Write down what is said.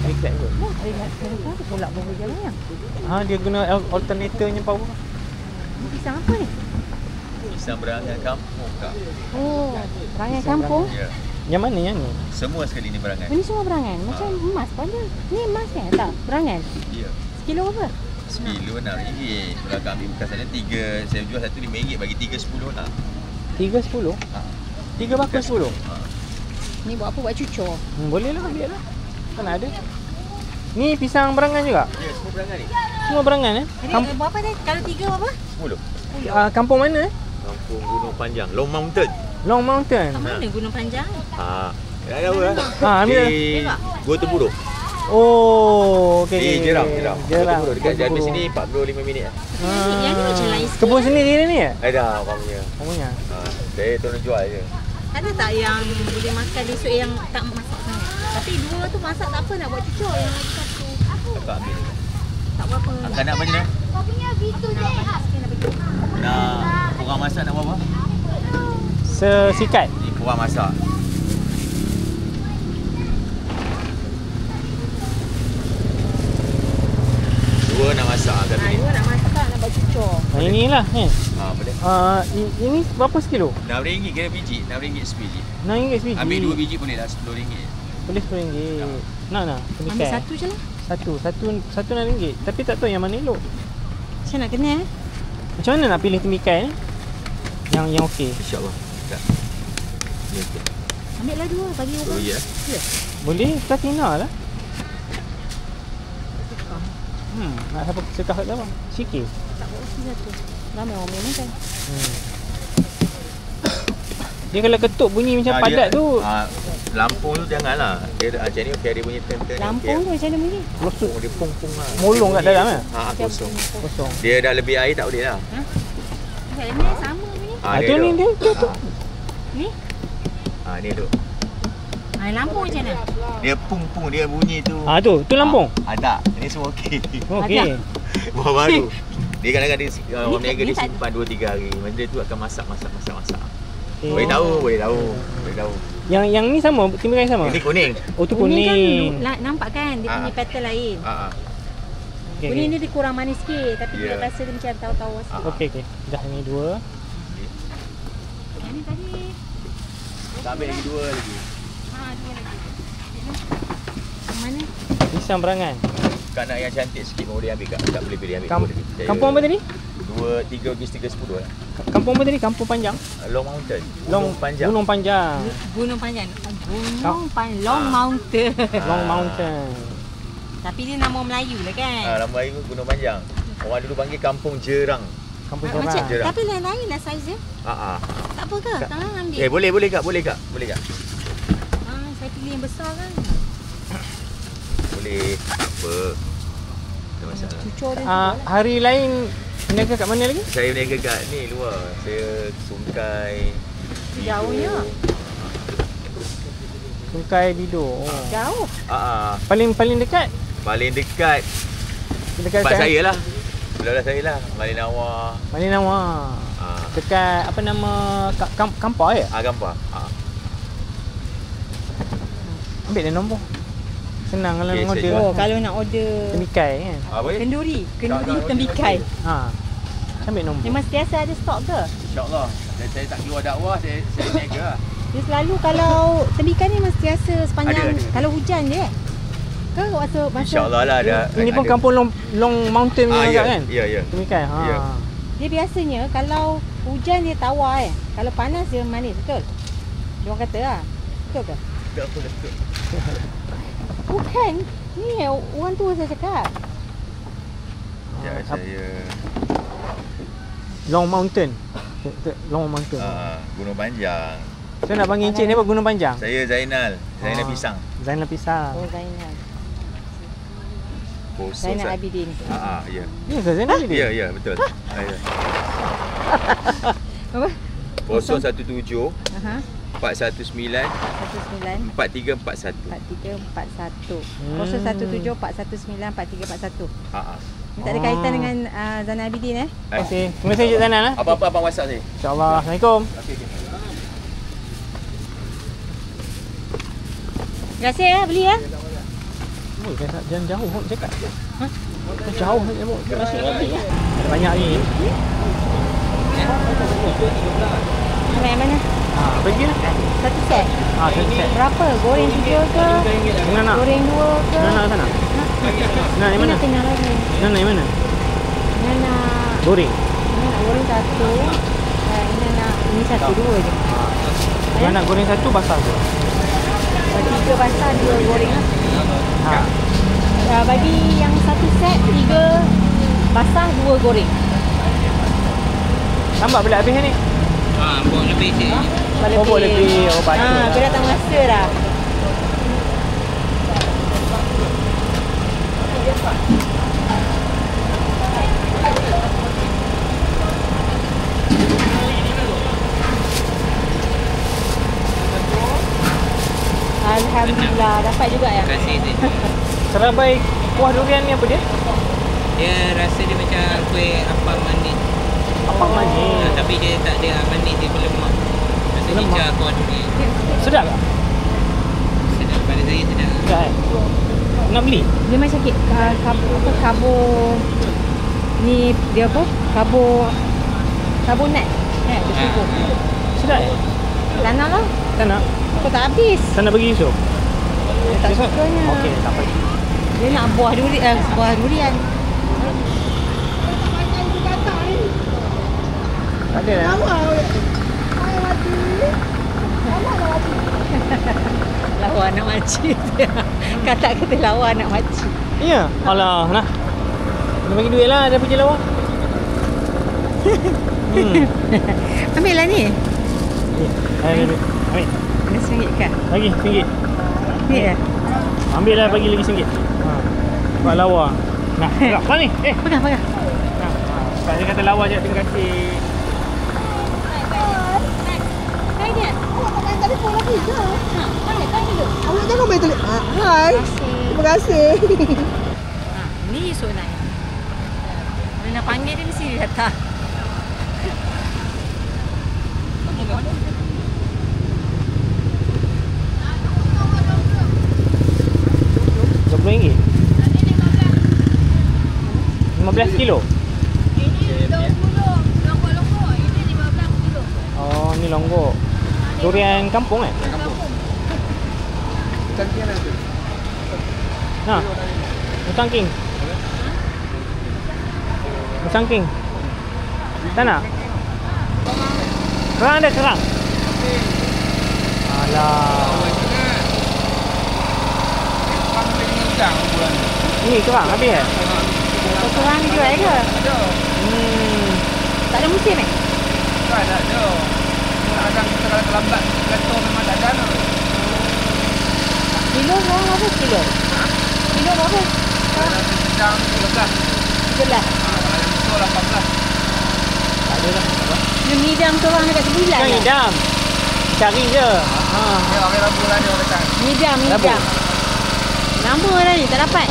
triplet kot. Wah, ada pula bawa jalan yang. Dia guna alternatornya power. Ini pisang apa ni? Pisang berangan kampung, Kak. Oh, berangan kampung. Ya. Yang mana yang ni? Semua sekali ni berangan. Ini semua berangan. Macam emas pun ada. Ni emas kan? Tak, berangan. Ya. Sekilo apa? Sekilo RM6. Kalau kau ambil bekas sana 3, saya jual satu RM5, bagi 3 10 nak. 3.10? 3 bakul 10? Ni buat apa? Buat cucur. Boleh lah, ambil lah. Mana ada? Ni pisang berangan juga? Ya, semua berangan ni. Semua berangan Berapa tadi? Kalau 3 berapa? 10. Kampung mana Kampung Gunung Panjang, Long Mountain. Long Mountain. Kat mana Gunung Panjang? Dah tahu lah. Ambil. Gua Teburuh. Oh, okey. Di Jeram. Jeram. Dekat jalan sini 45 minit. Yang ni macam lain sikit. Kebun sendiri ni ya? Ada orang punya. Punya. Saya tolong jual je. Ada tak yang boleh makan besok yang tak masak sangat? Tapi dua tu masak tak apa, nak buat cucur. Yang lagi satu Kakak ambil. tak berapa. Akak nak macam mana? Kau punya gitu je. Sikit nak bagi. Nak korang masak nak berapa? Sesikat. Ni korang masak. Dua nak masak kata ni. Dua nak masak, nak buat cucur. Inilah kan. Boleh. Ini berapa sekilo? RM6 kira biji, RM6 sebiji. RM6 sebiji. Ambil 2 biji boleh lah RM10. Boleh RM10. Nak. Ambil satu je lah. Satu RM6. Tapi tak tahu yang mana elok. Macam nak kena Macam mana nak pilih temikai ni? Yang okey. InsyaAllah. Tak. Ni okey. ambil lah dua, bagi orang. Ya. Boleh, platina lah. Nak siapa sekah kat bawah? Sikit. Tak buat usi satu. Ramai orang main kan. Dia kalau ketuk bunyi macam padat tu. Lampung tu janganlah. Dia macam ni okey, dia bunyi turn-turn. Lampung tu macam mana bunyi? Kosong. Dia pung-pung lah. Molong kat dalam kan? Kosong. Kosong. Dia dah lebih air tak boleh lah. Kat ni sama bunyi. Tu ni dia tu. Ni? Ni tu. Lampung macam mana? Dia pung-pung, dia bunyi tu. Tu lampung. Tak. Ini semua okey. Okey. Buah baru. Dia kadang-kadang orang berniaga dia simpan 2-3 hari. Macam dia tu akan masak. Boleh tahu. Yang ni sama, timikai sama. Ini kuning. Oh tu kuning. Kan, nampak kan dia punya pattern lain. Kuning ni dia kurang manis sikit, tapi dia rasa dia macam tahu-tahu sikit. Okey. Dah ni 2. Yang ni tadi. Tak ambil lagi 2 lagi. Dua lagi. Yang mana? Pisang berangan. Kak nak yang cantik sikit boleh ambil Kak. Tak boleh pilih ambil 2 lagi. Kampung apa tadi? 2, 3 bagi 3, 10 lah. Kampung apa tadi? Kampung Panjang? Long Mountain. Gunung Panjang. Long Panjang. Long Mountain. Long Mountain. Tapi dia nama Melayu lah kan? Nama air Gunung Panjang. Orang dulu panggil Kampung Jerang. Kampung Macam, Jerang. tapi lain-lain lah saiz dia. Tak apa ke? Tangan ambil. Boleh Kak. Boleh Kak. Saya pilih yang besar kan? Boleh. Tak apa. Tak masalah. Cucur dia hari lain berniaga kat mana lagi? Saya berniaga kat ni luar. Saya Sungai. Jauhnya. Sungai Bido. Jauh. Paling dekat? Paling dekat tempat saya lah. Belah saya lah. Malinawa. Dekat apa nama Kampar ya? Kampar. Ambil dia nombor. Senang kalau nak order. Kalau nak order temikai kan. Kenduri temikai. Ambil nombor. Memang sentiasa ada stok ke? InsyaAllah. Dan saya tak keluar dakwah, saya niaga lah. Dia selalu kalau temikai ni mesti sentiasa sepanjang ada. Kalau hujan je ke masa InsyaAllah lah ada. Ini pun kampung Long Mountain juga kan? Ya. Temikai. Dia biasanya kalau hujan dia tawar kalau panas dia manis, betul? Dia orang kata lah. Betul ke? Betul. Bukan. Ni orang tua saya cakap. Saya Long Mountain. Gunung Panjang. Saya nak panggil encik ni apa Gunung Panjang? Saya Zainal Pisang. Zainal Pisang. Oh, Zainal. Poso Zainal Abidin. Ya. Ya, Zainal Abidin. Ya, betul. Apa? 017 419 4341. 017 419 4341. Tak ada kaitan dengan Zainal Abidin Okey. Terima kasih Encik Zainal. Apa-apa abang WhatsApp saya. InsyaAllah. Assalamualaikum. Terima kasih beli Oh, jangan jauh hok cakap. Ha? Jauh saja hok. Masih lagi lah. Ada banyak ni. Ambil yang mana? Apa dia? Satu set. Satu set. Berapa? Goreng 3 ke? Mana nak? Goreng 2 ke? Mana nak sana? Nah, yang mana? Ini kenyang lagi. Nah, yang mana? Ini nak Goreng. Ini nak goreng satu. Ini satu dua je. Yang nak goreng satu basah tu. 3 basah 2 goreng lah. Bagi yang satu set 3 basah 2 goreng. Nampak bila habis ni? Buat lebih je. Buat lebih. Oh, baca lah. Kau datang masa dah. Alhamdulillah dapat juga ya. Terima kasih tu. Serabai kuah durian ni apa dia? Dia rasa dia macam kuih apam manis. Apam manis. Tapi dia tak ada manis, dia berlemak. Rasa Lemak. hijau kuah durian. Sedap tak? Sedap, pada saya sedap. Sedap Nak beli? Dia macam karbo ni dia apa? Karbonat. Dia susu. Sedap Tak nak lah. Tak nak? Kau tak habis. Tak nak bagi Yusof? Dia tak sukanya. Okey, tak apa. Dia nak buah durian. Tak ada lah. Lawa anak makcik dia. Kata lawa anak makcik. Ya? Alah, nah. Dia bagi duit lah, dia pergi lawa. Ambil lah ni. Ambil. RM1 kan? Lagi RM1. Ni ya. Ambil lah, bagi lagi RM1. Buat lawa. Nah, apa ni? Pegang. Sebab dia kata lawa je, terima kasih. Hai dia. Awak tak main telefon lagi ke? Kan dulu. Awak jangan main telefon. Hai. Terima kasih. Ni Yusof nak. Bila nak panggil dia mesti dia datang. RM20. 15 kilo. Oh, ni longgok. Durian kampung Kampung. Cantik lah tu. Nah. Musang King. Musang King. Tak nak? Kerang ada kerang. Alah. Ini kerang habis Kau kurang ni jual ke? Tak ada musim Tak ada. Kadang kita kalau terlambat jatuh memang tak ada. Kilo berapa kilo? Kilo berapa? Sedang 13. 13. Kalau yang besar 18. Tak ada dah. Dia midam seorang dekat sebulan Jangan lah. idam. Cari je. Dia pakai lampu lah dia kata. Midam. Rabu. Lama dah ni tak dapat.